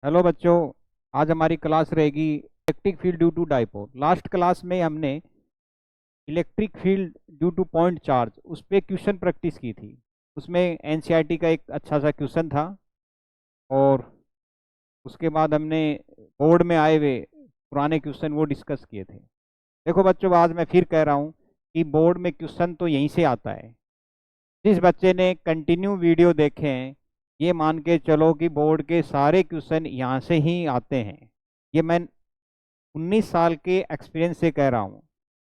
Hello बच्चों। आज हमारी क्लास रहेगी electric field due to dipole. Last class में हमने electric field due to point charge उस पर क्वेश्चन प्रैक्टिस की थी। उसमें एनसीईआरटी का एक अच्छा सा क्वेश्चन था और उसके बाद हमने बोर्ड में आए हुए पुराने क्वेश्चन वो डिस्कस किए थे। देखो बच्चों, आज मैं फिर कह रहा हूँ कि बोर्ड में क्वेश्चन तो यहीं से आता है। जिस बच्चे ने कंटिन्यू वीडियो देखे हैं, ये मान के चलो कि बोर्ड के सारे क्वेश्चन यहाँ से ही आते हैं। ये मैं 19 साल के एक्सपीरियंस से कह रहा हूँ।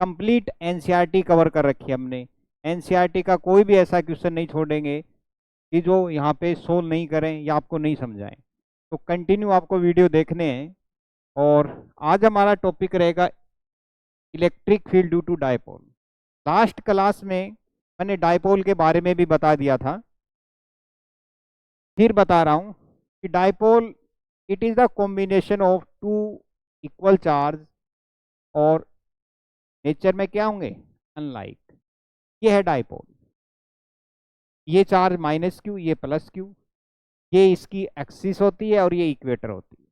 कंप्लीट एनसीईआरटी कवर कर रखी है हमने। एनसीईआरटी का कोई भी ऐसा क्वेश्चन नहीं छोड़ेंगे कि जो यहाँ पे सोल्व नहीं करें या आपको नहीं समझाएं। तो कंटिन्यू आपको वीडियो देखने हैं। और आज हमारा टॉपिक रहेगा electric field due to dipole. Last class में मैंने डायपोल के बारे में भी बता दिया था, फिर बता रहा हूँ कि dipole it is the combination of two equal charge, और नेचर में क्या होंगे, अनलाइक। ये है डायपोल। ये चार्ज माइनस क्यू, ये प्लस क्यू, ये इसकी एक्सिस होती है और ये इक्वेटर होती है।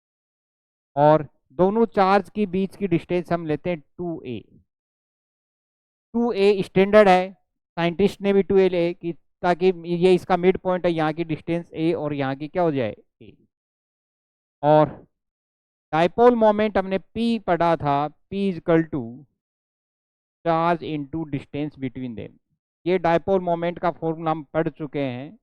और दोनों चार्ज के बीच की डिस्टेंस हम लेते हैं 2a। 2a स्टैंडर्ड है, साइंटिस्ट ने भी 2a ले कि ताकि ये इसका मिड पॉइंट है, यहाँ की डिस्टेंस a और यहाँ की क्या हो जाए a। और डायपोल मोमेंट हमने p पढ़ा था, p equal to charge into distance between them. ये डायपोल मोमेंट का फॉर्मूला हम पढ़ चुके हैं,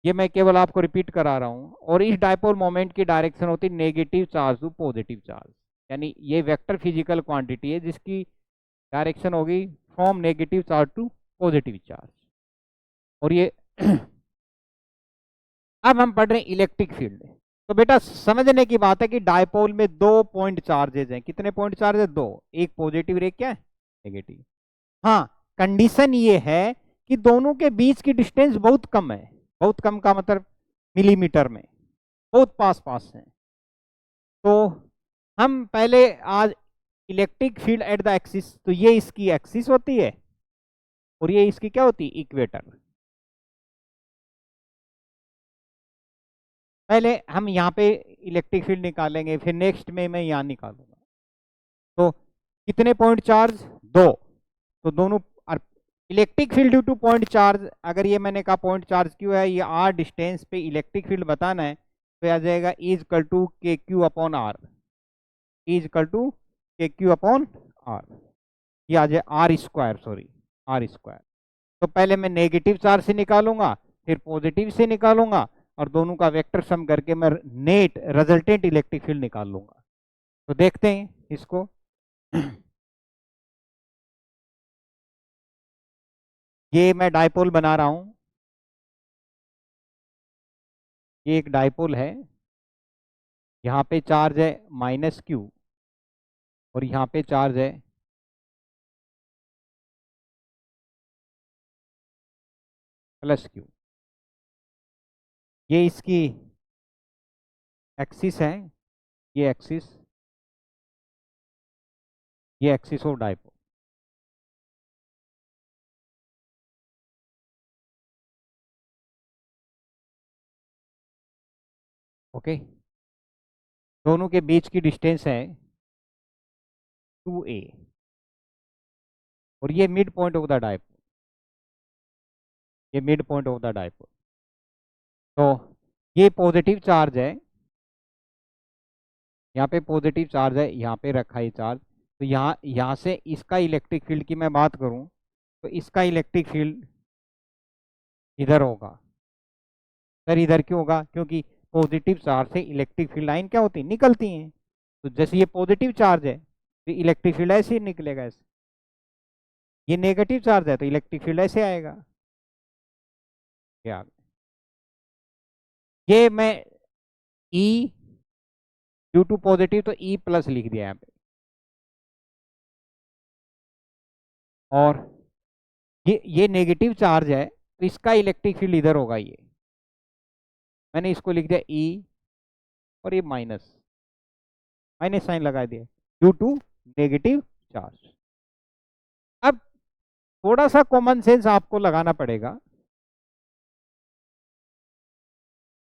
ये मैं केवल आपको रिपीट करा रहा हूँ। और इस डायपोल मोमेंट की डायरेक्शन होती है negative charge to positive charge, यानी ये वेक्टर फिजिकल क्वांटिटी है जिसकी डायरेक्शन होगी from negative charge to positive charge. और ये अब हम पढ़ रहे हैं इलेक्ट्रिक फील्ड। तो बेटा समझने की बात है कि डायपोल में दो पॉइंट चार्जेज हैं। कितने पॉइंट चार्जेज? दो, एक पॉजिटिव और एक क्या है, नेगेटिव। हाँ, कंडीशन ये है कि दोनों के बीच की डिस्टेंस बहुत कम है। बहुत कम का मतलब मिलीमीटर में, बहुत पास पास है। तो हम पहले आज electric field at the axis, तो ये इसकी एक्सिस होती है और ये इसकी क्या होती है, इक्वेटर। पहले हम यहाँ पे इलेक्ट्रिक फील्ड निकालेंगे, फिर नेक्स्ट में मैं यहाँ निकालूंगा। तो कितने पॉइंट चार्ज? दो। तो दोनों electric field due to point charge, अगर ये मैंने कहा पॉइंट चार्ज क्यों है, ये आर डिस्टेंस पे इलेक्ट्रिक फील्ड बताना है, तो आ जाएगा E इजकल टू के Q upon r. E equal to के क्यू अपॉन आर, ये आ जाए r square, sorry r square. तो पहले मैं नेगेटिव चार्ज से निकालूंगा, फिर पॉजिटिव से निकालूंगा, और दोनों का वेक्टर सम करके मैं नेट रिजल्टेंट इलेक्ट्रिक फील्ड निकाल लूंगा। तो देखते हैं इसको। ये मैं डायपोल बना रहा हूं। ये एक डायपोल है, यहाँ पे चार्ज है माइनस क्यू और यहाँ पे चार्ज है प्लस क्यू। ये इसकी एक्सिस है, ये एक्सिस, ये एक्सिस ऑफ डायपोल। ओके, दोनों के बीच की डिस्टेंस है 2a और ये mid point of the dipole, ये mid point of the dipole. तो ये पॉजिटिव चार्ज है, यहाँ पे पॉजिटिव चार्ज है, यहाँ पे रखा है चार्ज। तो यहाँ से इसका इलेक्ट्रिक फील्ड की मैं बात करूँ तो इसका इलेक्ट्रिक फील्ड इधर होगा। सर इधर क्यों होगा? क्योंकि पॉजिटिव चार्ज से इलेक्ट्रिक फील्ड लाइन क्या होती है, निकलती हैं। तो जैसे ये पॉजिटिव चार्ज है तो इलेक्ट्रिक फील्ड ऐसे ही निकलेगा, ऐसे। ये नेगेटिव चार्ज है तो इलेक्ट्रिक फील्ड ऐसे आएगा। क्या ये मैं E ड्यू टू पॉजिटिव तो E प्लस लिख दिया यहाँ पे, और ये नेगेटिव चार्ज है तो इसका इलेक्ट्रिक फील्ड इधर होगा। ये मैंने इसको लिख दिया E और ये माइनस, माइनस साइन लगा दिया ड्यू टू नेगेटिव चार्ज। अब थोड़ा सा कॉमन सेंस आपको लगाना पड़ेगा।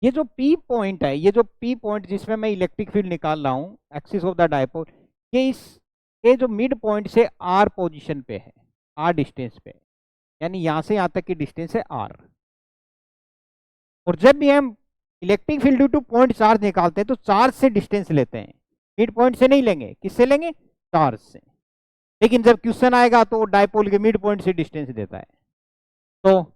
ये जो पी पॉइंट है, ये जो पी पॉइंट जिसमें मैं इलेक्ट्रिक फील्ड निकाल रहा हूँ एक्सिस ऑफ द डायपोल, ये जो मिड पॉइंट से आर पोजीशन पे है, आर डिस्टेंस पे, यानी यहां से यहां तक की डिस्टेंस है आर। और जब भी हम electric field due to point charge निकालते हैं तो चार्ज से डिस्टेंस लेते हैं, मिड पॉइंट से नहीं लेंगे, किससे लेंगे? चार्ज से। लेकिन जब क्वेश्चन आएगा तो डायपोल के मिड पॉइंट से डिस्टेंस देता है। तो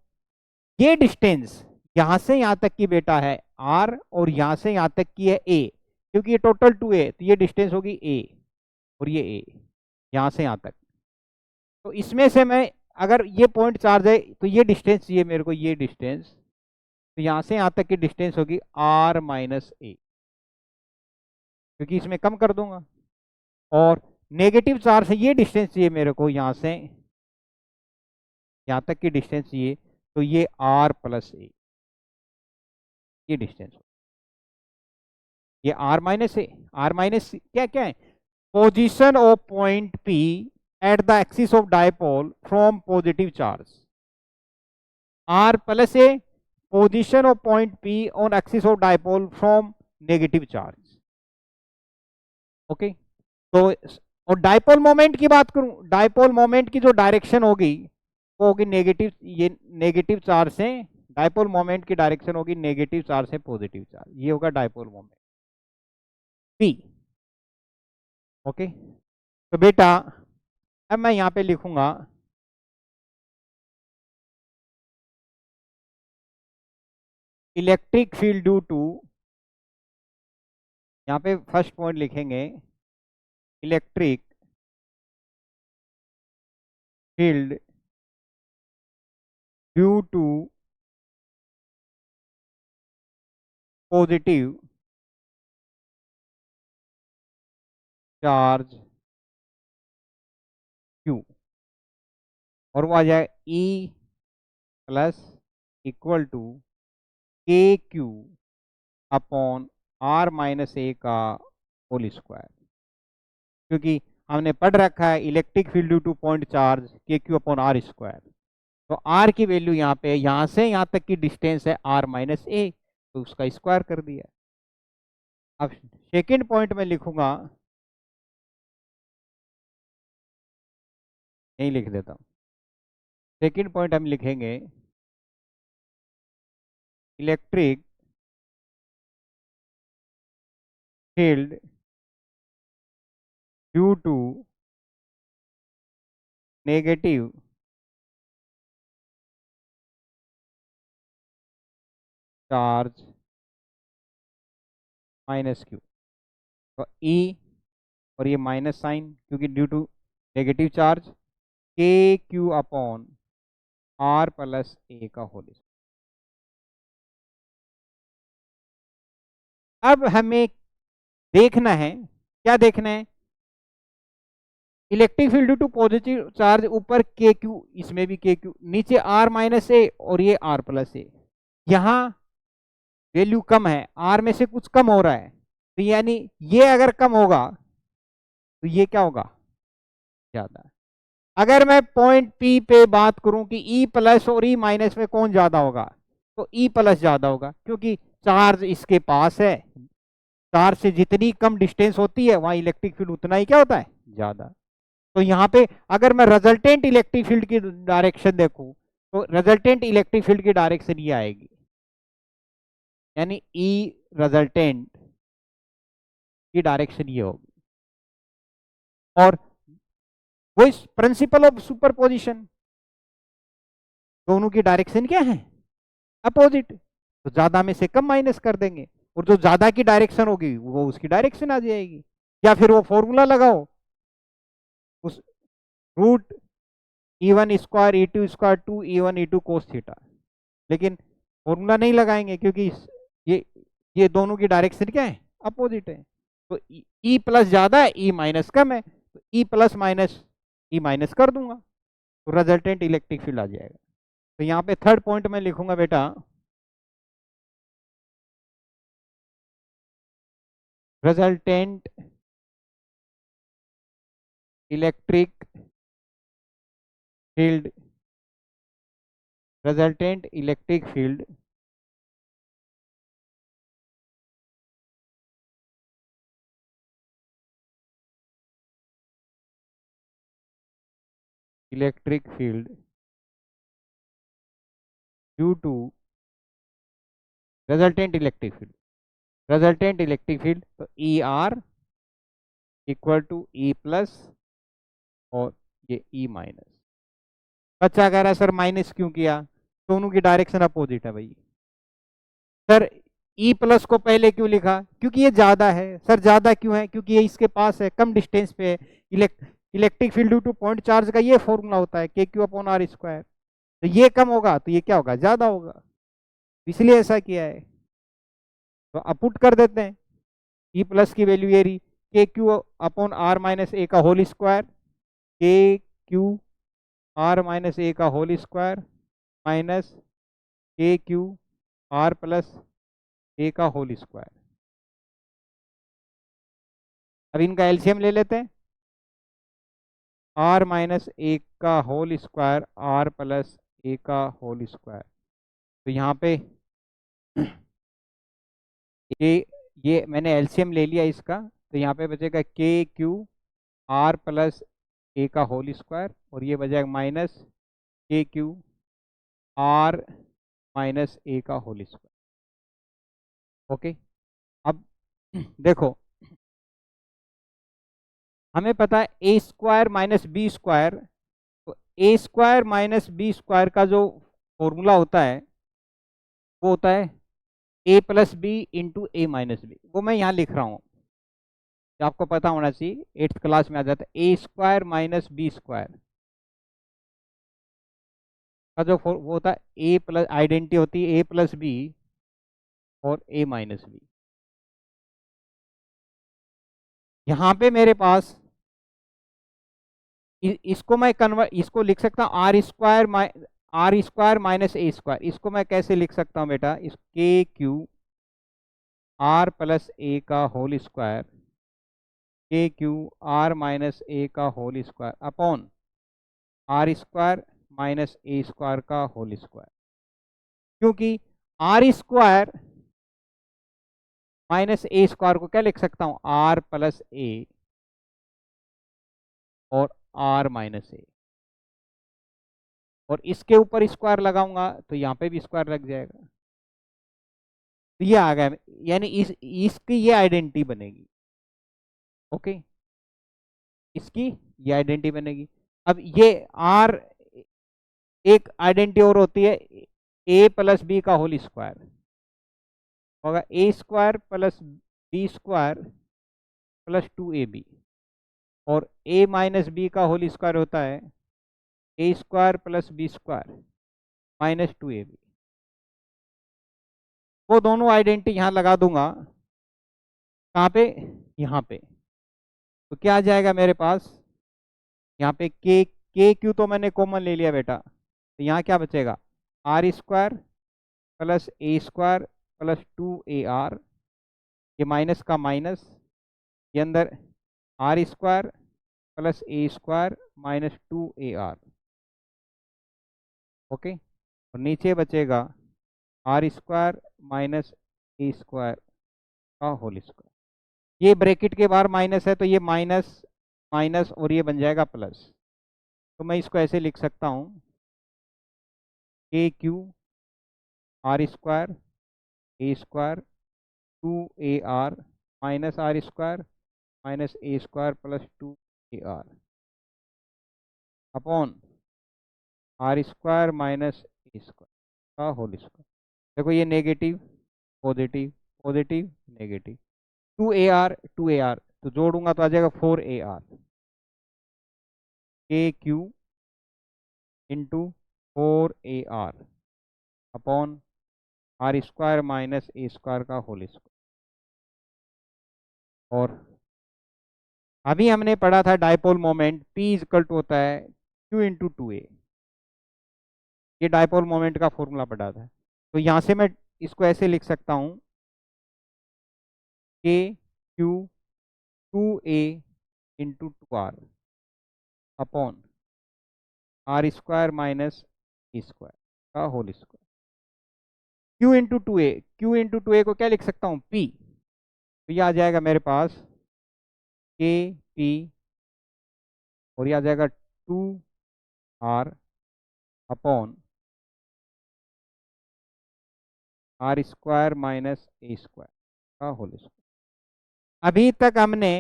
ये डिस्टेंस यहां से यहां तक की बेटा है आर, और यहां से यहां तक की है ए, क्योंकि ये टोटल 2a, तो ये डिस्टेंस होगी ए, और ये ए यहां से यहां तक। तो इसमें से मैं, अगर ये पॉइंट चार्ज है तो ये डिस्टेंस चाहिए मेरे को, ये डिस्टेंस, तो यहां से यहां तक की डिस्टेंस होगी आर माइनस ए, क्योंकि इसमें कम कर दूंगा। और नेगेटिव चार्ज से ये डिस्टेंस चाहिए मेरे को, यहां से यहां तक की डिस्टेंस चाहिए, तो ये आर प्लस ए, ये डिस्टेंस, ये r minus a. R minus क्या क्या है? Position of point p at the axis of dipole from positive charge, r plus a position of point p on axis of dipole from negative charge. Okay, तो और dipole moment की बात करूं, dipole moment की जो direction होगी वो होगी नेगेटिव, ये नेगेटिव चार्ज से, डायपोल मोमेंट की डायरेक्शन होगी नेगेटिव चार्ज से पॉजिटिव चार्ज, ये होगा डायपोल मोमेंट पी। ओके, तो बेटा अब मैं यहां पे लिखूंगा इलेक्ट्रिक फील्ड ड्यू टू, यहां पे फर्स्ट पॉइंट लिखेंगे electric field due to positive charge q, और वो आ जाए ई प्लस इक्वल टू के Q upon r minus a का होल स्क्वायर, क्योंकि हमने पढ़ रखा है electric field due to point charge k Q upon are square. तो आर की वैल्यू यहाँ पे, यहाँ से यहाँ तक की डिस्टेंस है आर माइनस ए, तो उसका स्क्वायर कर दिया। अब सेकेंड पॉइंट में लिखूंगा, यही लिख देता हूँ। सेकेंड पॉइंट हम लिखेंगे electric field due to negative charge minus q, तो ई और ये माइनस साइन, क्योंकि due to negative charge, k Q upon r plus a का होल स्क्वायर। अब हमें देखना है, क्या देखना है? Electric field due to positive charge, ऊपर के क्यू, इसमें भी के क्यू, नीचे आर माइनस ए और ये आर प्लस ए। यहां वैल्यू कम है, आर में से कुछ कम हो रहा है, तो यानी ये अगर कम होगा तो ये क्या होगा? ज्यादा। अगर मैं पॉइंट पी पे बात करूं कि ई प्लस और ई माइनस में कौन ज्यादा होगा, तो ई प्लस ज्यादा होगा, क्योंकि चार्ज इसके पास है, चार्ज से जितनी कम डिस्टेंस होती है वहां इलेक्ट्रिक फील्ड उतना ही क्या होता है? ज्यादा। तो यहाँ पे अगर मैं रिजल्टेंट इलेक्ट्रिक फील्ड की डायरेक्शन देखूं, तो रिजल्टेंट इलेक्ट्रिक फील्ड की डायरेक्शन ये आएगी, यानी ई रिजल्टेंट की डायरेक्शन ये होगी। और वो इस प्रिंसिपल ऑफ सुपरपोजिशन, दोनों की डायरेक्शन क्या है? अपोजिट, तो ज्यादा में से कम माइनस कर देंगे, और जो ज्यादा की डायरेक्शन होगी वो उसकी डायरेक्शन आ जाएगी। या फिर वो फॉर्मूला लगाओ, उस root E1 square E2 square 2 E1 E2 cos theta, लेकिन फॉर्मूला नहीं लगाएंगे क्योंकि ये दोनों की डायरेक्शन क्या है? अपोजिट है। तो ई प्लस ज्यादा है, ई माइनस कम है, तो E plus minus E minus कर दूंगा, तो रिजल्टेंट इलेक्ट्रिक फील्ड आ जाएगा। तो यहाँ पे थर्ड पॉइंट में लिखूंगा बेटा resultant electric field, resultant electric field electric field due to resultant electric field, resultant electric field, तो E R equal to E plus और ये ई माइनस। बच्चा कह रहा है सर माइनस क्यों किया, दोनों की डायरेक्शन अपोजिट है भाई। सर ई प्लस को पहले क्यों लिखा, क्योंकि ये ज्यादा है। सर ज्यादा क्यों है, क्योंकि ये इसके पास है, कम डिस्टेंस पे है। Electric field due to point charge का ये फॉर्मूला होता है के क्यू अपॉन आर स्क्वायर। तो ये कम होगा तो ये क्या होगा, ज्यादा होगा, इसलिए ऐसा किया है। तो अब पुट कर देते हैं, ई प्लस की वैल्यू ये रही K Q upon r minus a का whole square, k q r minus a का होल स्क्वायर माइनस के क्यू आर प्लस ए का होल स्क्वायर। अब इनका एलसीएम ले लेते हैं, आर माइनस ए का whole square are plus a का होल स्क्वायर। तो यहाँ पे ये मैंने एलसीएम ले लिया इसका, तो यहाँ पे बचेगा के क्यू आर प्लस ए का होल स्क्वायर और ये बचेगा माइनस के क्यू आर माइनस ए का होल स्क्वायर। ओके, अब देखो हमें पता है A square minus B square, तो A square minus B square का जो फॉर्मूला होता है वो होता है A plus B into A minus B. वो मैं यहाँ लिख रहा हूँ, आपको पता होना चाहिए, 8th क्लास में आ जाता है। A square minus B square का जो वो होता है ए प्लस, आइडेंटिटी होती है ए प्लस बी और ए माइनस बी। यहाँ पे मेरे पास इसको मैं कन्वर्ट, इसको लिख सकता हूँ आर स्क्वायर माइनस ए स्क्वायर। इसको मैं कैसे लिख सकता हूँ बेटा, इस के क्यू आर प्लस ए का whole square, k q r minus a का whole square upon are square minus A square का होल स्क्वायर। क्योंकि आर स्क्वायर माइनस ए स्क्वायर को क्या लिख सकता हूँ, आर प्लस ए और आर माइनस ए, और इसके ऊपर स्क्वायर लगाऊंगा तो यहाँ पे भी स्क्वायर लग जाएगा। तो ये आ गया, यानी इसकी ये आइडेंटिटी बनेगी। ओके, इसकी ये आइडेंटिटी बनेगी। अब ये आर, एक आइडेंटिटी और होती है ए प्लस बी का होल स्क्वायर, होगा A square plus B square plus 2ab, और ए माइनस बी का होल स्क्वायर होता है A square plus B square minus 2ab। वो दोनों आइडेंटिटी यहाँ लगा दूंगा, कहाँ पे, यहाँ पे। तो क्या आ जाएगा मेरे पास, यहाँ पे के क्यू तो मैंने कॉमन ले लिया बेटा, तो यहाँ क्या बचेगा, आर स्क्वायर प्लस ए स्क्वायर प्लस 2ar, ये माइनस का माइनस, ये अंदर आर स्क्वायर प्लस ए स्क्वायर माइनस 2ar। ओके, और नीचे बचेगा आर स्क्वायर माइनस ए स्क्वायर का होल स्क्वायर। ये ब्रैकेट के बाहर माइनस है तो ये माइनस माइनस और ये बन जाएगा प्लस। तो मैं इसको ऐसे लिख सकता हूँ, के q r square a square 2ar minus r square minus A square plus 2ar upon are square minus A square का होल स्क्वायर। देखो ये negative positive positive negative, 2ar तो जोड़ूंगा तो आ जाएगा 4ar, k q into 4ar upon are square minus A square का whole square. और अभी हमने पढ़ा था dipole moment P equal to होता है Q इंटू 2a, ये डायपोल मोमेंट का फॉर्मूला पढ़ा था। तो यहाँ से मैं इसको ऐसे लिख सकता हूँ, के Q 2a into 2r upon are square minus A square का whole square. Q into 2a, Q into 2a को क्या लिख सकता हूँ, P। तो ये आ जाएगा मेरे पास के पी और ये आ जाएगा 2 r upon are square minus A square का होल स्क्वायर। अभी तक हमने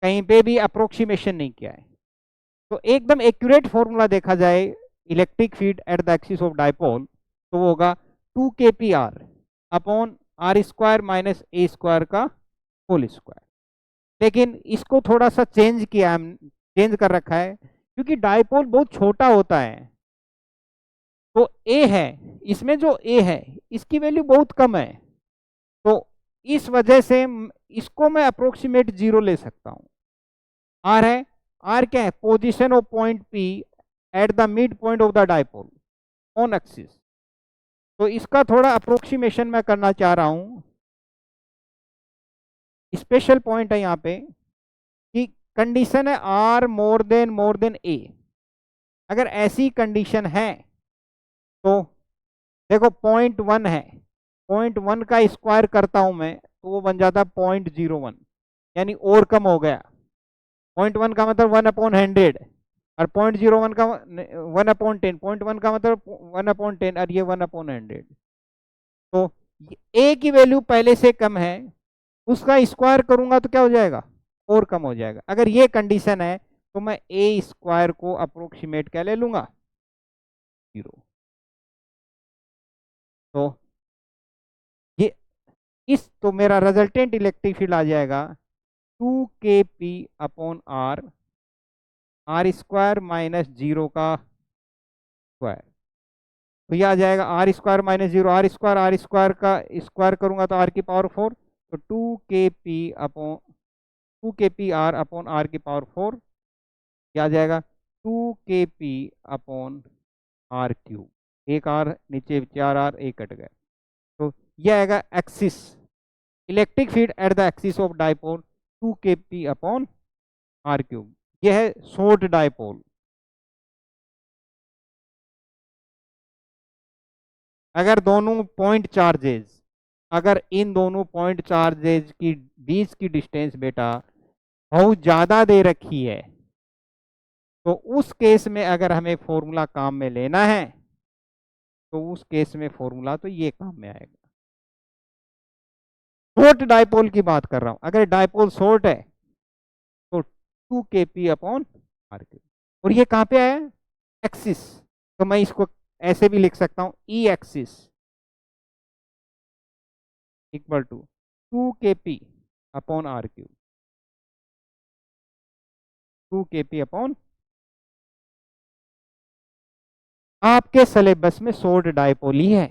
कहीं पे भी अप्रोक्सीमेशन नहीं किया है, तो एकदम एक्यूरेट फॉर्मूला देखा जाए electric field at the axis of dipole तो वो होगा 2kpr upon are square minus A square का होल स्क्वायर। लेकिन इसको थोड़ा सा चेंज किया, हम चेंज कर रखा है क्योंकि डाइपोल बहुत छोटा होता है। तो ए है, इसमें जो ए है इसकी वैल्यू बहुत कम है, तो इस वजह से इसको मैं अप्रोक्सीमेट जीरो ले सकता हूं। आर है, आर क्या है, position of point p at the mid point of the dipole on axis. तो इसका थोड़ा अप्रोक्सीमेशन मैं करना चाह रहा हूं। स्पेशल पॉइंट है यहाँ पे कि कंडीशन है आर मोर देन ए। अगर ऐसी कंडीशन है तो देखो 0.1 है, 0.1 का स्क्वायर करता हूं मैं तो वो बन जाता है 0.01, यानी और कम हो गया। 0.1 का मतलब 1/100 और 0.01 का 1/10, 0.1 का मतलब 1/10 और ये 1/100। तो ए की वैल्यू पहले से कम है, उसका स्क्वायर करूंगा तो क्या हो जाएगा, और कम हो जाएगा। अगर ये कंडीशन है तो मैं ए स्क्वायर को अप्रोक्सीमेट क्या ले लूंगा, 0। तो ये तो मेरा रिजल्टेंट इलेक्ट्रिक फील्ड आ जाएगा 2kp upon r, r square minus 0 का स्क्वायर। तो ये आ जाएगा r square minus 0, r square का स्क्वायर करूंगा तो आर की पावर 4, तो 2kp आर अपॉन आर की पावर 4। क्या आ जाएगा 2kp अपॉन आर क्यूब, एक आर नीचे 4 आर, एक कट गया। तो यह आएगा axis electric field at the axis of dipole 2kp upon are cube. यह है शॉर्ट डाइपोल। अगर दोनों पॉइंट चार्जेस, अगर इन दोनों पॉइंट चार्जेस की बीच की डिस्टेंस बेटा बहुत ज्यादा दे रखी है, तो उस केस में अगर हमें फॉर्मूला काम में लेना है तो उस केस में फॉर्मूला तो ये काम में आएगा। शॉर्ट डाइपोल की बात कर रहा हूं, अगर डाइपोल शॉर्ट है तो 2kp अपॉन आर क्यूब। और ये कहां पे आया, एक्सिस, तो मैं इसको ऐसे भी लिख सकता हूं E axis equal to 2kp upon are cube, 2kp upon. आपके सिलेबस में शॉर्ट डाइपोल ही है,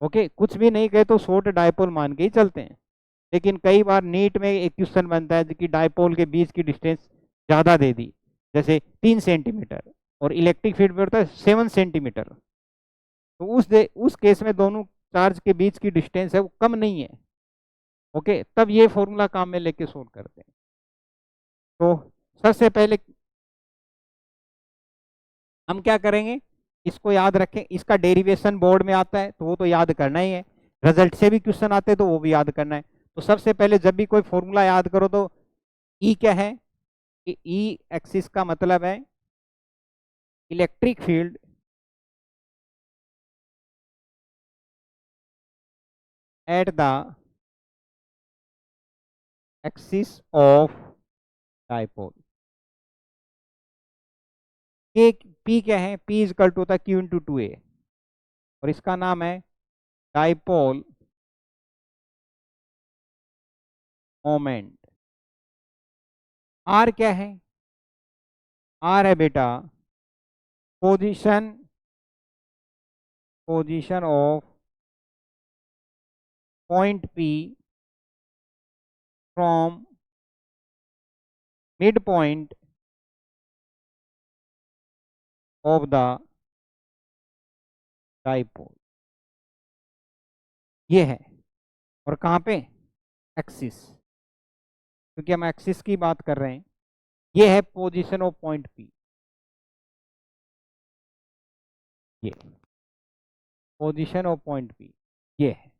ओके, कुछ भी नहीं कहे तो शॉर्ट डाइपोल मान के ही चलते हैं। लेकिन कई बार नीट में एक क्वेश्चन बनता है कि डाइपोल के बीच की डिस्टेंस ज़्यादा दे दी, जैसे 3 सेंटीमीटर, और इलेक्ट्रिक फील्ड पे होता है 7 सेंटीमीटर। तो उस केस में दोनों चार्ज के बीच की डिस्टेंस है वो कम नहीं है, ओके, तब ये फॉर्मूला काम में लेके सोल्व करते हैं। तो सबसे पहले हम क्या करेंगे, इसको याद रखें, इसका डेरिवेशन बोर्ड में आता है तो वो तो याद करना ही है, रिजल्ट से भी क्वेश्चन आते हैं तो वो भी याद करना है। तो सबसे पहले जब भी कोई फॉर्मूला याद करो तो ई क्या है, ई एक्सिस का मतलब है electric field at the axis of dipole. के पी क्या है, पी इजकल टू होता है क्यू इंटू 2a, और इसका नाम है डाइपोल मोमेंट। आर क्या है, आर है बेटा position of point p from mid point of the dipole, ये है। और कहाँ पे, एक्सिस, क्योंकि हम एक्सिस की बात कर रहे हैं। ये है पोजीशन ऑफ पॉइंट पी, ये पोजीशन ऑफ पॉइंट पी, ये है,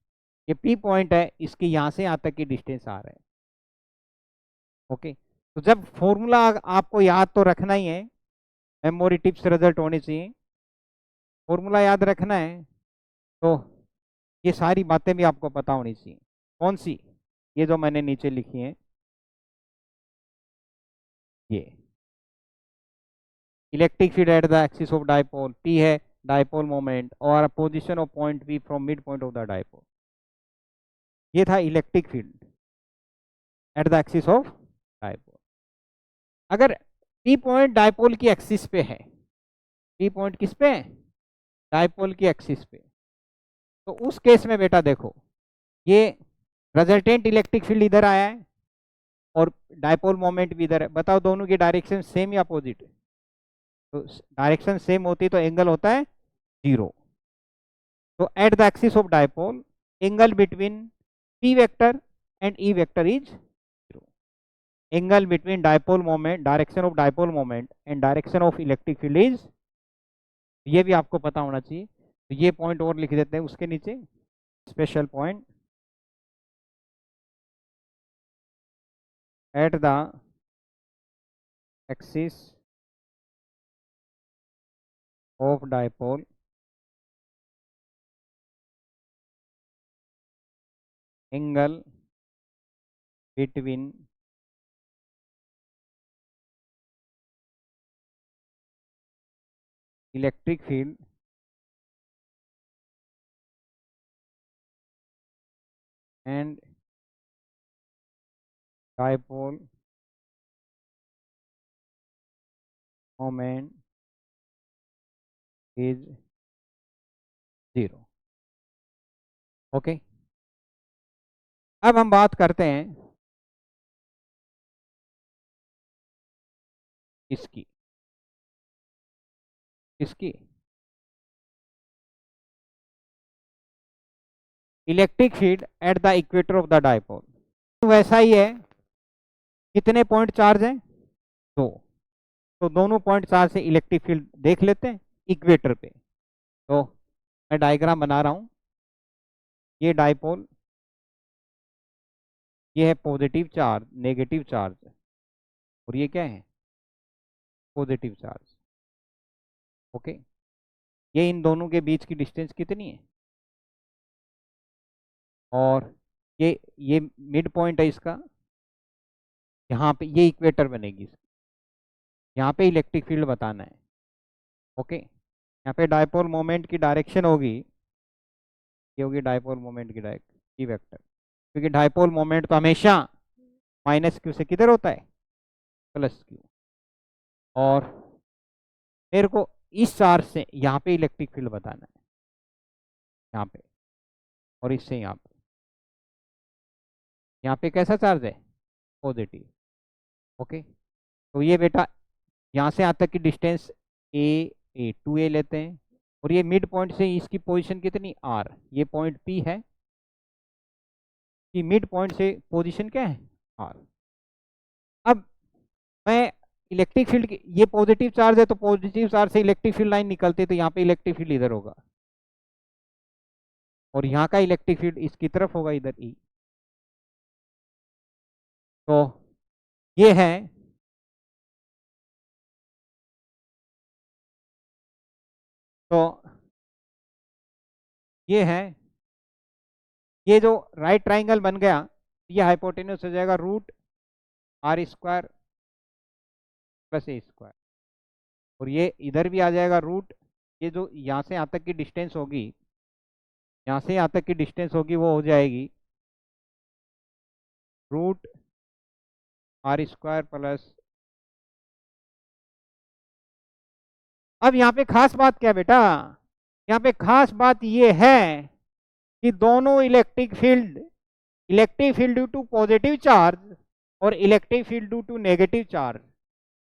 ये पी पॉइंट है, इसके यहां से यहां तक की डिस्टेंस आ रहा है, ओके। तो जब फॉर्मूला आपको याद तो रखना ही है, मेमोरी टिप्स रिजल्ट होने चाहिए, फॉर्मूला याद रखना है। तो ये सारी बातें भी आपको पता होनी चाहिए। कौन सी? ये जो मैंने नीचे लिखी है, ये electric field at the axis of dipole, P है डाइपोल मोमेंट और position of point p from mid point of the dipole. ये था electric field at the axis of dipole. अगर पी पॉइंट डाइपोल की एक्सिस पे है, P point किस पे है? डाइपोल की एक्सिस पे, तो उस केस में बेटा देखो, ये रिजल्टेंट इलेक्ट्रिक फील्ड इधर आया है और डाइपोल मोमेंट भी इधर है। बताओ दोनों की डायरेक्शन सेम या अपोजिट? तो डायरेक्शन सेम होती तो एंगल होता है 0। तो eight the axis of dipole, angle between P vector and E vector is 0। Angle between dipole moment, direction of dipole moment and direction of electric field is, ये भी आपको पता होना चाहिए। तो ये पॉइंट और लिख देते हैं उसके नीचे, special point eight the axis of dipole angle between electric field and dipole moment is 0। Okay, अब हम बात करते हैं इसकी, इसकी electric field at the equator of the dipole. वैसा ही है, कितने पॉइंट चार्ज हैं? 2। तो दोनों पॉइंट चार्ज से इलेक्ट्रिक फील्ड देख लेते हैं इक्वेटर पे। तो मैं डायग्राम बना रहा हूं, ये डाइपोल, ये है पॉजिटिव चार्ज, नेगेटिव चार्ज, और ये क्या है? Positive charge. ओके, ये इन दोनों के बीच की डिस्टेंस कितनी है? और ये मिड पॉइंट है इसका, यहाँ पे ये इक्वेटर बनेगी इसकी, यहाँ पे इलेक्ट्रिक फील्ड बताना है। ओके, यहाँ पे डाइपोल मोमेंट की डायरेक्शन होगी, ये होगी डाइपोल मोमेंट की डायरेक्शन ई वेक्टर, क्योंकि डाइपोल मोमेंट तो हमेशा माइनस क्यू से किधर होता है? Plus Q. और मेरे को इस चार्ज से यहाँ पे इलेक्ट्रिक फील्ड बताना है, यहाँ पे, और इससे यहाँ पे, यहाँ पे कैसा चार्ज है? पॉजिटिव। ओके, तो ये बेटा यहाँ से यहाँ तक की डिस्टेंस ए 2a लेते हैं, और ये मिड पॉइंट से इसकी पोजीशन कितनी? r। ये पॉइंट p है, कि मिड पॉइंट से पोजीशन क्या है? r। अब मैं इलेक्ट्रिक फील्ड, ये पॉजिटिव चार्ज है तो पॉजिटिव चार्ज से इलेक्ट्रिक फील्ड लाइन निकलती है, तो यहाँ पे इलेक्ट्रिक फील्ड इधर होगा, और यहाँ का इलेक्ट्रिक फील्ड इसकी तरफ होगा, इधर ई। तो ये है, तो ये है, ये जो राइट ट्राइंगल बन गया, ये हाइपोटेन्यूस हो जाएगा √r² + a², और ये इधर भी आ जाएगा रूट, ये जो यहाँ से यहाँ तक की डिस्टेंस होगी, यहाँ से यहाँ तक की डिस्टेंस होगी, वो हो जाएगी √r² +। अब यहाँ पे खास बात क्या बेटा? यहाँ पे खास बात ये है कि दोनों electric field due to positive charge और electric field due to negative charge,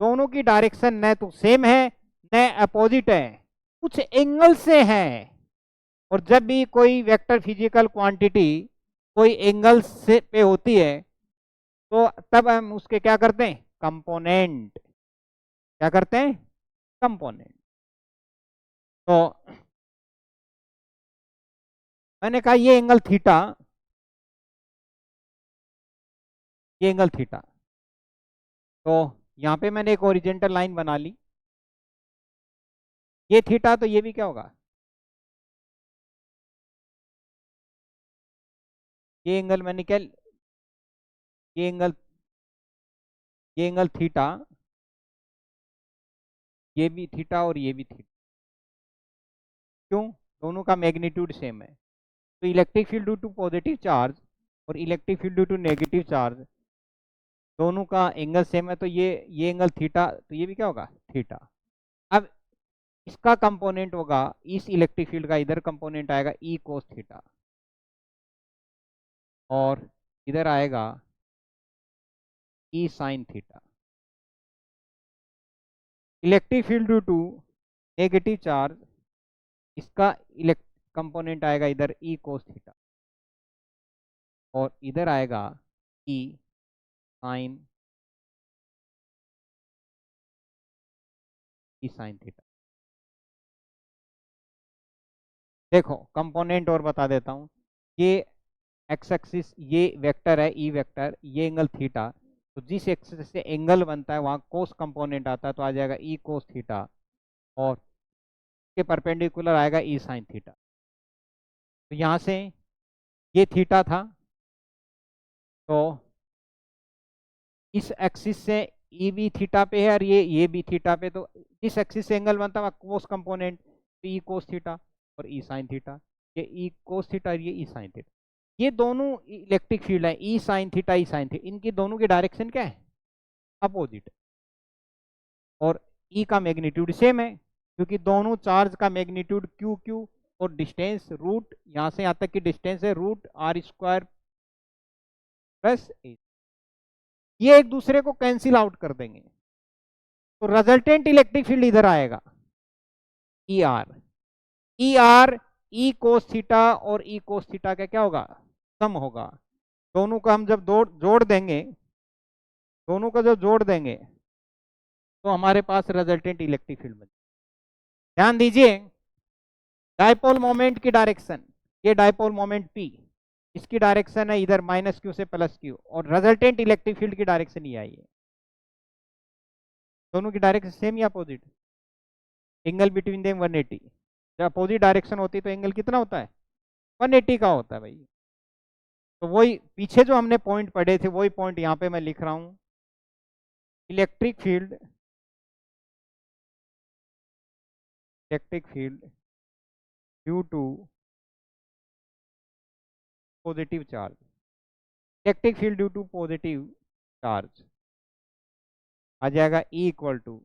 दोनों की डायरेक्शन न तो सेम है न अपोजिट है, कुछ एंगल से है। और जब भी कोई वेक्टर फिजिकल क्वांटिटी कोई एंगल से पे होती है, तो तब हम उसके क्या करते हैं? कंपोनेंट। क्या करते हैं? कंपोनेंट। तो मैंने कहा ये एंगल थीटा, ये एंगल थीटा, तो यहाँ पे मैंने एक ओरिजेंटल लाइन बना ली, ये थीटा तो ये भी क्या होगा, ये एंगल मैंने क्या, ये एंगल, ये एंगल थीटा, ये भी थीटा और ये भी थीटा, क्यों, दोनों का मैग्नीट्यूड सेम है। तो electric field due to positive charge और electric field due to negative charge, दोनों का एंगल सेम है, तो ये एंगल थीटा, तो ये भी क्या होगा, थीटा। अब इसका कंपोनेंट होगा, इस इलेक्ट्रिक फील्ड का इधर कंपोनेंट आएगा ई कोस थीटा, और इधर आएगा E sine theta. Electric field due to negative charge, इसका इलेक्ट कंपोनेंट आएगा इधर ई कोस थीटा, और इधर आएगा E sine, E sine theta. देखो कंपोनेंट और बता देता हूँ, ये एक्स एक्सिस ये वेक्टर है ई वेक्टर, ये एंगल थीटा, तो जिस एक्सिस से एंगल बनता है वहाँ कोस कंपोनेंट आता है, तो आ जाएगा ई कोस थीटा, और के परपेंडिकुलर आएगा ई साइन थीटा। तो यहाँ से ये थीटा था, तो इस एक्सिस से ई भी थीटा पे है और ये भी थीटा पे, तो जिस एक्सिस से एंगल बनता है कोस कंपोनेंट, तो ई कोस थीटा और ई साइन थीटा, ये ई कोस थीटा और ये ई साइन थीटा, ये दोनों इलेक्ट्रिक फील्ड है, ई sine theta E sine theta, इनकी दोनों की डायरेक्शन क्या है, अपोजिट, और ई का मैग्नीट्यूड सेम है, क्योंकि दोनों चार्ज का मैग्नीट्यूड क्यू क्यू, और डिस्टेंस रूट, यहाँ से यहाँ तक की डिस्टेंस है root are square plus a, ये एक दूसरे को कैंसिल आउट कर देंगे, तो रिजल्टेंट इलेक्ट्रिक फील्ड इधर आएगा E R, E R E cos theta और ई कोस थीटा का क्या होगा, सम होगा, दोनों का हम जब जोड़ देंगे, दोनों का जब जोड़ देंगे तो हमारे पास रिजल्टेंट इलेक्ट्रिक फील्ड में, ध्यान दीजिए डायपोल मोमेंट की डायरेक्शन, ये डायपोल मोमेंट P, इसकी डायरेक्शन है इधर माइनस क्यू से प्लस क्यू, और रिजल्टेंट इलेक्ट्रिक फील्ड की डायरेक्शन ये आई है, दोनों की डायरेक्शन सेम या अपोजिट, एंगल बिटवीन देम 180, जब अपोजिट डायरेक्शन होती है तो एंगल कितना होता है, 180 का होता है भाई। तो वही पीछे जो हमने पॉइंट पढ़े थे वही पॉइंट यहाँ पे मैं लिख रहा हूँ, electric field, electric field due to positive charge, electric field due to positive charge आ जाएगा E इक्वल टू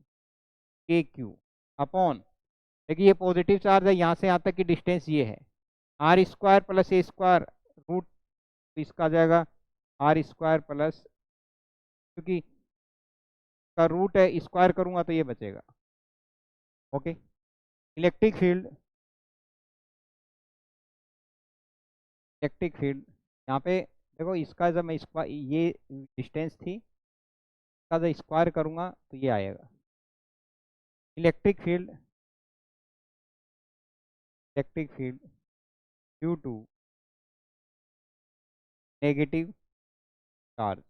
के क्यू अपॉन, देखिए ये पॉजिटिव चार्ज है, यहाँ से यहाँ तक की डिस्टेंस ये है, आर स्क्वायर प्लस ए स्क्वायर रूट, इसका आ जाएगा आर स्क्वायर प्लस, क्योंकि का रूट है स्क्वायर करूंगा तो ये बचेगा, okay. Electric field, electric field यहाँ पे देखो, इसका जब मैं स्क्वायर, ये डिस्टेंस थी, इसका जब स्क्वायर करूंगा तो ये आएगा, electric field, electric field due to negative charge,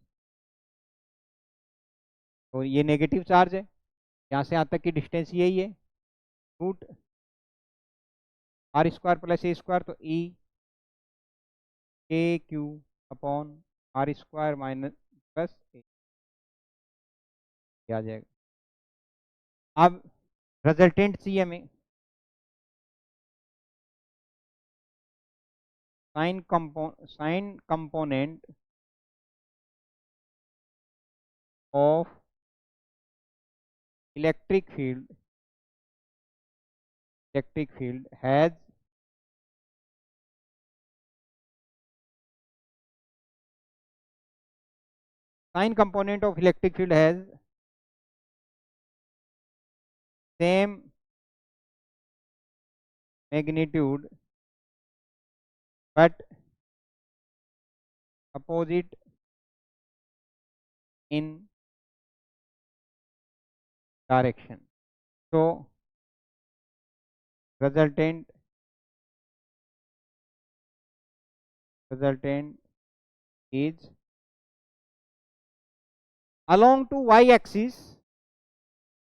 तो ये नेगेटिव चार्ज है, यहाँ से यहाँ तक की डिस्टेंस यही है, root are square plus A square, तो E K Q upon are square minus plus A आ जाएगा। अब रिजल्टेंट चाहिए हमें, sine component of electric field, electric field has sine component of electric field has same magnitude but opposite in direction, तो resultant is along to y axis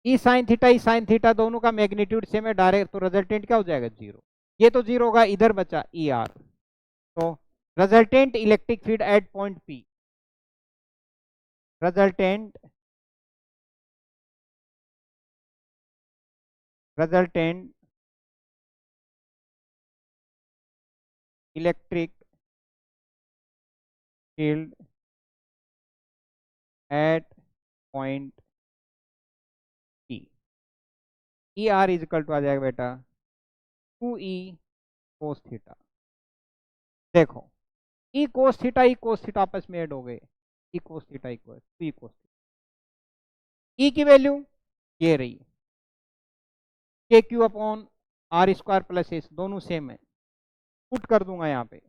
E sine theta दोनों का magnitude same है direct, तो resultant क्या हो जाएगा 0। ये तो 0 होगा, इधर बचा ई आर। तो resultant electric field at point P, resultant electric field at point P, E R is equal to आ जाएगा बेटा 2e कोस थीटा। देखो ई कोस थीटा आपस में ऐड हो गए, E cos theta equal to E cos theta. E की value ये रही, K Q upon are square plus S, दोनों सेम है, पुट कर दूंगा यहाँ पे,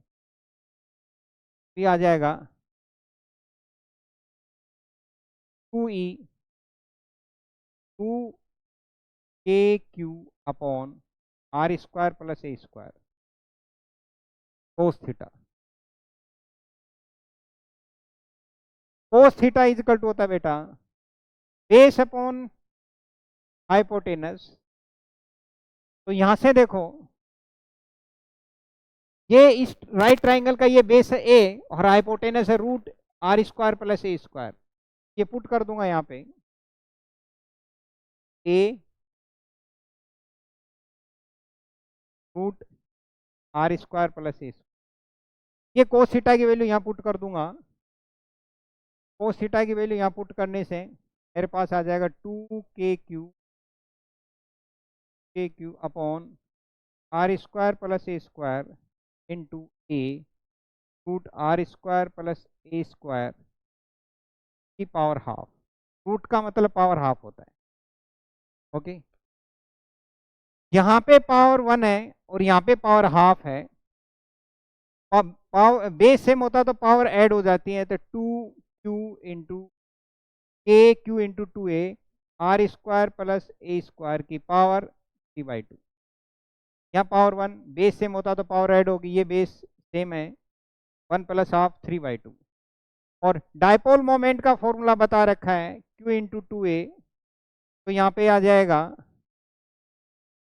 ये आ जाएगा 2e 2 k Q upon are square plus A square cos theta. Cos theta is equal to होता है बेटा बेस अपॉन हाइपोटेनस। तो यहां से देखो ये इस राइट ट्राइंगल का ये बेस है ए और हाइपोटेनस है root are square plus A square, ये पुट कर दूंगा यहाँ पे a root are square plus a, ये कोस थीटा की वैल्यू यहाँ पुट कर दूंगा। कोस थीटा की वैल्यू यहाँ पुट करने से मेरे पास आ जाएगा 2 k Q upon are square plus A square into a root are square plus A square की पावर हाफ। रूट का मतलब पावर हाफ होता है, ओके। यहाँ पे पावर 1 है और यहाँ पे पावर हाफ है, पावर बेस सेम होता तो पावर ऐड हो जाती है, तो 2q into k q into 2a r square plus ए स्क्वायर की पावर 3/2। यहाँ पावर 1 बेस सेम होता तो पावर ऐड होगी, ये बेस सेम है 1 प्लस हाफ 3/2। और डायपोल मोमेंट का फॉर्मूला बता रखा है q इंटू 2a, तो यहाँ पे आ जाएगा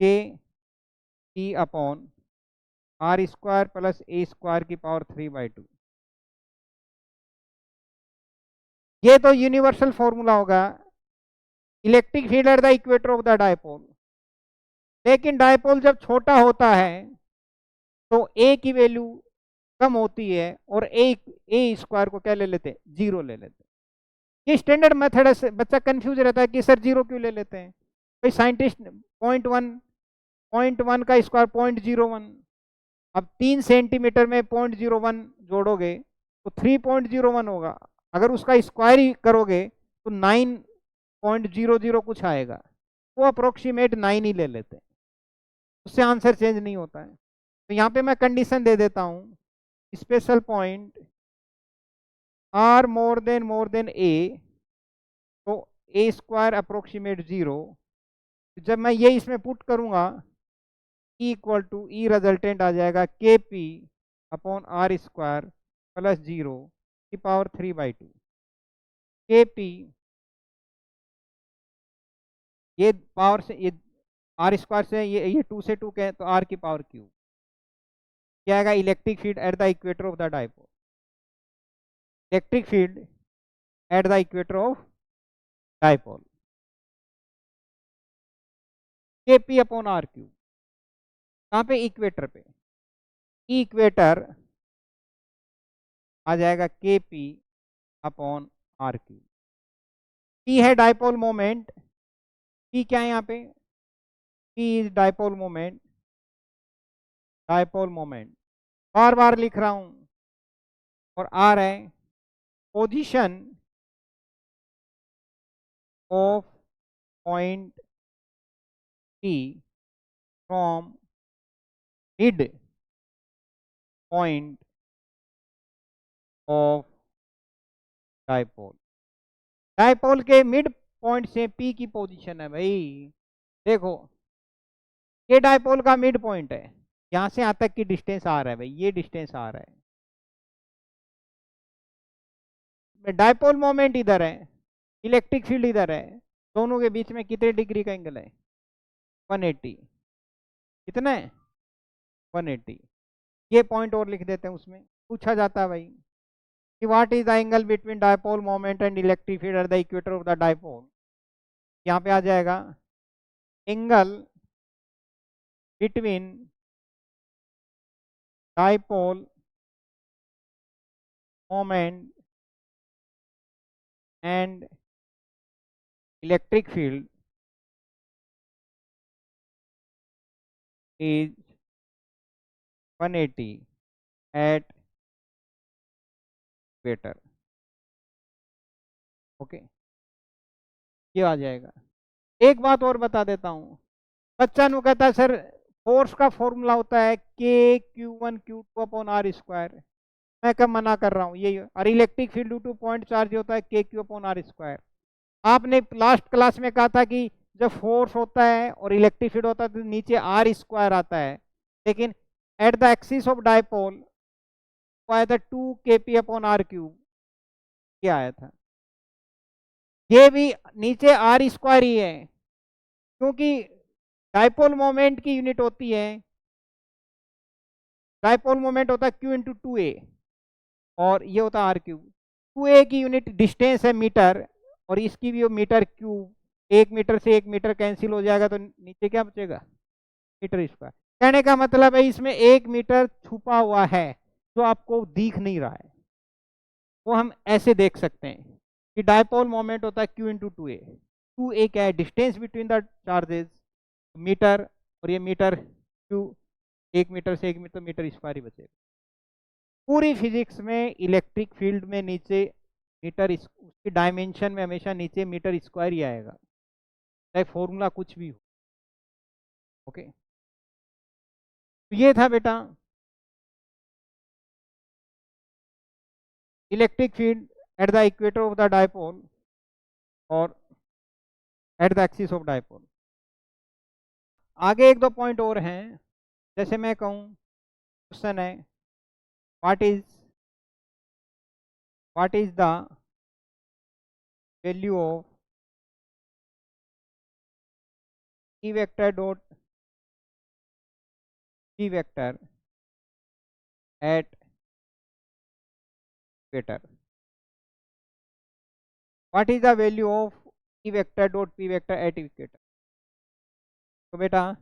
k e upon are square plus A square की पावर 3/2। ये तो यूनिवर्सल फॉर्मूला होगा electric field at the equator of the dipole. लेकिन डायपोल जब छोटा होता है तो ए की वैल्यू कम होती है और ए स्क्वायर को क्या ले लेते हैं 0 ले लेते हैं। ये स्टैंडर्ड मेथड है, बच्चा कंफ्यूज रहता है कि सर 0 क्यों ले लेते हैं। भाई साइंटिस्ट 0.1 का स्क्वायर 0.01, अब 3 सेंटीमीटर में 0.01 जोड़ोगे तो 3.01 होगा, अगर उसका स्क्वायर ही करोगे तो 9.00 कुछ आएगा, वो अप्रोक्सीमेट 9 ही ले लेते हैं, उससे आंसर चेंज नहीं होता है। तो यहाँ पे मैं कंडीशन दे देता हूँ, special point R more than A, तो ए स्क्वायर अप्रोक्सीमेट 0। जब मैं ये इसमें पुट करूँगा E equal to E resultant आ जाएगा के P upon are square plus 0 की पावर 3/2। के पी ये पावर से ये आर स्क्वायर से ये 2 से 2 के तो आर की पावर क्यूब, क्या आएगा electric field at the equator of the dipole. Electric field at the equator of dipole k P upon are cube, कहाँ पे इक्वेटर पे, इक्वेटर आ जाएगा के P upon are cube. P है डायपोल मोमेंट, पी क्या है यहाँ पे, पी इज डायपोल मोमेंट, बार बार लिख रहा हूं, और आर है position of point p from mid point of dipole. Dipole के मिड पॉइंट से पी की पोजीशन है भाई, देखो ये डायपोल का मिड पॉइंट है, यहां से यहां तक की डिस्टेंस आ रहा है भाई, ये डिस्टेंस आ रहा है, डायपोल मोमेंट इधर है, इलेक्ट्रिक फील्ड इधर है, दोनों के बीच में कितने डिग्री का एंगल है? 180। कितना है? 180। ये पॉइंट और लिख देते हैं, उसमें पूछा जाता है भाई कि what is the angle between dipole moment and electric field at the equator of the dipole. यहाँ पे आ जाएगा angle between dipole moment and electric field is 180 at equator। Okay, ये आ जाएगा। एक बात और बता देता हूँ, बच्चा नु कहता है सर फोर्स का फॉर्मूला होता है K Q1 Q2/r²। मैं कब मना कर रहा हूँ यही, और electric field due to point charge होता है KQ/r²। आपने लास्ट क्लास में कहा था कि जब फोर्स होता है और इलेक्ट्रिक फील्ड होता है तो नीचे r² आता है, लेकिन eight the axis of dipole आया था 2kp/r³। क्या आया था? ये भी नीचे r² ही है, क्योंकि डायपोल मोमेंट की यूनिट होती है, डायपोल मोमेंट होता है Q×2a और ये होता है r³। 2a की यूनिट डिस्टेंस है मीटर, और इसकी भी मीटर क्यूब। 1 मीटर से 1 मीटर कैंसिल हो जाएगा तो नीचे क्या बचेगा? Metre square. कहने का मतलब है इसमें 1 मीटर छुपा हुआ है जो आपको दिख नहीं रहा है। वो हम ऐसे देख सकते हैं कि डायपोल मोमेंट होता है Q×2a। 2a क्या है? Distance between the charges, metre, और ये मीटर क्यू। 1 मीटर से 1 मीटर, मीटर स्क्वायर ही बचेगा। पूरी फिजिक्स में इलेक्ट्रिक फील्ड में नीचे मीटर, उसकी डायमेंशन में हमेशा नीचे मीटर स्क्वायर ही आएगा, चाहे फॉर्मूला कुछ भी हो। ओके, तो ये था बेटा electric field at the equator of the dipole और at the axis of dipole. आगे 1-2 पॉइंट और हैं। जैसे मैं कहूँ, क्वेश्चन है what is the value of E vector dot P vector at equator. What is the value of E vector dot P vector at equator. तो बेटा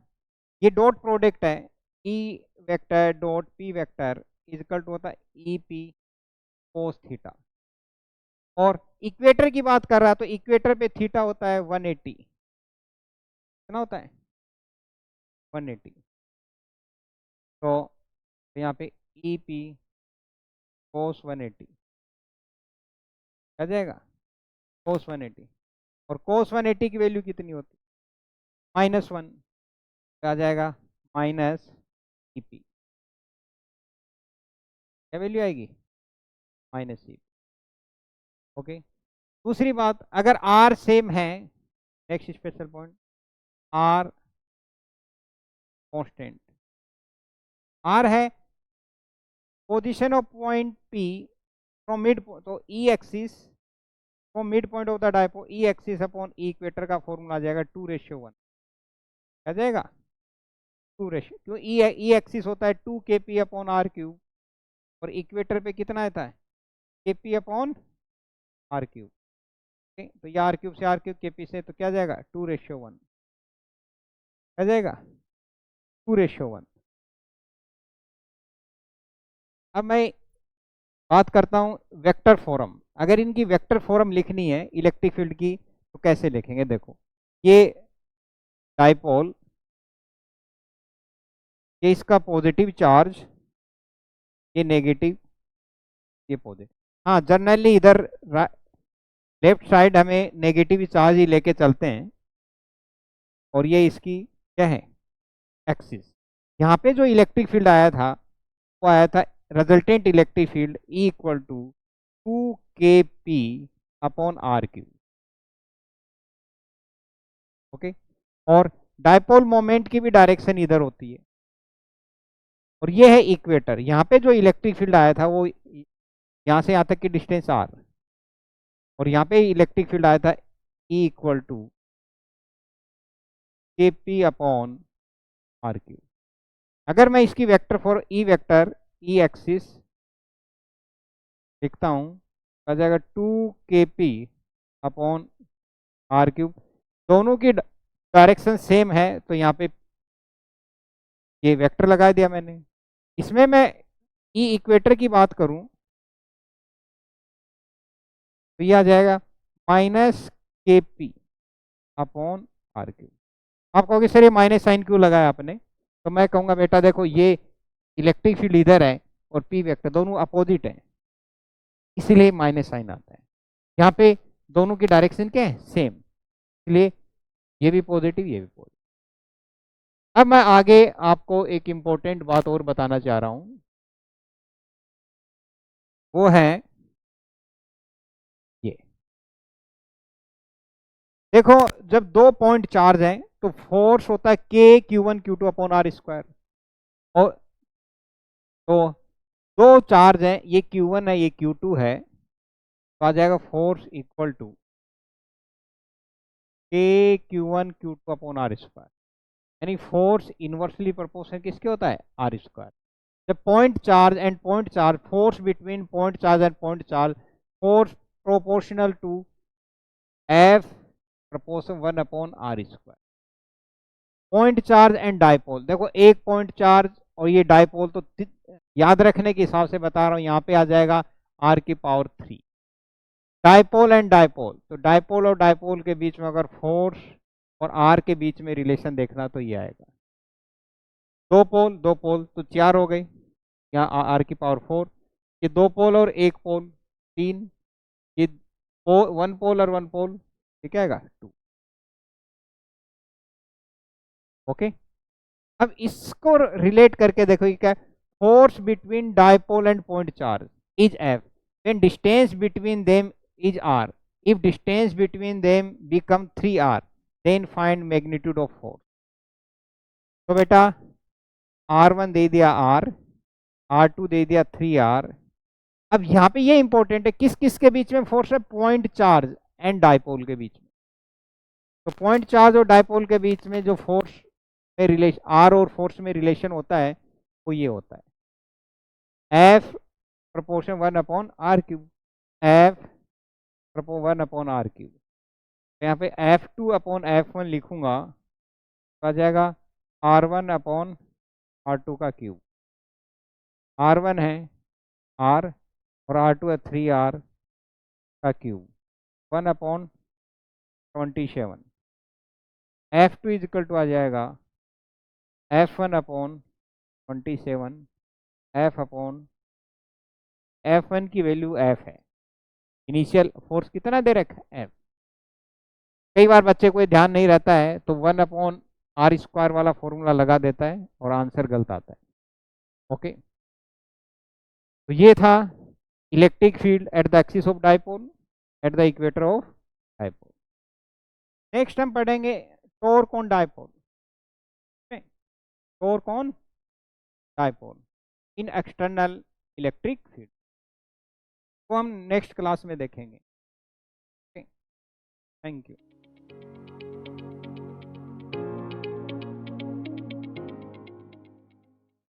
ये डॉट प्रोडक्ट है, E vector dot P vector equal to होता है EP cos theta, और equator की बात कर रहा है तो इक्वेटर पे थीटा होता है 180। कितना होता है? 180। तो यहाँ पे EP cos 180 आ जाएगा, cos 180। और cos 180 की वैल्यू कितनी होती है? -1 आ जाएगा, -EP। क्या वैल्यू आएगी? -EP। ओके, दूसरी बात, अगर R सेम है, next special point, R constant, R है position of point P from mid, तो E axis from mid point of the dipole, E axis upon E equator का formula आ जाएगा 2:1 आ जाएगा। 2:, क्यों? E एक्सिस होता है 2kp/r³ और इक्वेटर पे कितना आता है? kp/r³। तो ये r³ से r³ kp से, तो क्या जाएगा? 2:1 आ जाएगा, 2:1। अब मैं बात करता हूँ वेक्टर फॉर्म। अगर इनकी वेक्टर फॉर्म लिखनी है इलेक्ट्रिक फील्ड की तो कैसे लिखेंगे? देखो, ये डायपोल, ये इसका पॉजिटिव चार्ज, ये नेगेटिव, ये पॉजिटिव। हाँ, जनरली इधर लेफ्ट साइड हमें नेगेटिव चार्ज ही लेके चलते हैं, और ये इसकी क्या है? एक्सिस। यहाँ पे जो इलेक्ट्रिक फील्ड आया था वो आया था resultant electric field E = 2kp/r³। Okay, और डायपोल मोमेंट की भी डायरेक्शन इधर होती है, और ये है इक्वेटर। यहाँ पे जो इलेक्ट्रिक फील्ड आया था वो यहाँ से यहाँ तक की डिस्टेंस r, और यहाँ पे इलेक्ट्रिक फील्ड आया था E = के पी अपॉन आर क्यूब। अगर मैं इसकी vector for E vector E axis लिखता हूँ, आ जाएगा 2kp अपॉन आर क्यूब। दोनों की डायरेक्शन सेम है तो यहाँ पे ये वेक्टर लगा दिया मैंने। इसमें मैं ई इक्वेटर की बात करूं तो ये आ जाएगा -kp अपॉन आर क्यूब। आप कहोगे सर ये माइनस साइन क्यों लगाया आपने, तो मैं कहूँगा बेटा देखो ये इलेक्ट्रिक फील्ड इधर है और पी वेक्टर दोनों अपोजिट है, इसीलिए माइनस साइन आता है। यहाँ पे दोनों की डायरेक्शन क्या है, सेम, इसलिए ये भी पॉजिटिव ये भी पॉजिटिव। अब मैं आगे आपको एक इम्पोर्टेंट बात और बताना चाह रहा हूँ, वो है ये। देखो जब दो पॉइंट चार्ज हैं तो फोर्स होता है के Q1 Q2 upon are square. और तो दो चार्ज हैं, ये Q1 है ये Q2 है, तो आ जाएगा force equal to K Q1 Q2 upon are square. यानी फोर्स इनवर्सली प्रोपोर्शनल किसके होता है, आर स्क्वायर। जब point charge and point charge, force between point charge and point charge, force proportional to F proportion 1 upon are square. Point charge and dipole, देखो एक point charge और ये dipole, तो याद रखने के हिसाब से बता रहा हूं, यहाँ पे आ जाएगा आर की पावर 3। डायपोल एंड डायपोल, तो डायपोल और डायपोल के बीच में अगर फोर्स और आर के बीच में रिलेशन देखना तो ये आएगा। दो पोल तो 4 हो गई, यहाँ आर की पावर 4। ये दो पोल और एक पोल 3, ये वन पोल और वन पोल, ठीक है 2। ओके, अब इसको रिलेट करके देखो क्या, force between dipole and point charge is F when distance between them is r, if distance between them become 3r then find magnitude of force. तो बेटा r1 दे दिया r, r2 दे दिया 3r। अब यहाँ पे ये इंपॉर्टेंट है किस किस के बीच में फोर्स है, पॉइंट चार्ज एंड डायपोल के बीच में। तो पॉइंट चार्ज और डायपोल के बीच में जो फोर्स में रिलेशन, आर और फोर्स में रिलेशन होता है वो ये होता है F proportion 1 upon are cube, F proportion 1 upon are cube. यहाँ पे F2 अपॉन F1 लिखूंगा तो आ जाएगा R1 अपॉन R2 का क्यूब। R1 है R और R2 है 3R का cube, 1 upon 27। F2 is equal to आ जाएगा F1 upon 27 F upon F1 की वैल्यू F है, इनिशियल फोर्स कितना दे रखा है F। कई बार बच्चे को ध्यान नहीं रहता है तो 1 अपॉन आर स्क्वायर वाला फॉर्मूला लगा देता है और आंसर गलत आता है। ओके, तो ये था electric field at the axis of dipole eight the equator of dipole. Next हम पढ़ेंगे torque on dipole, torque on dipole in external electric field, तो हम नेक्स्ट क्लास में देखेंगे। Thank you.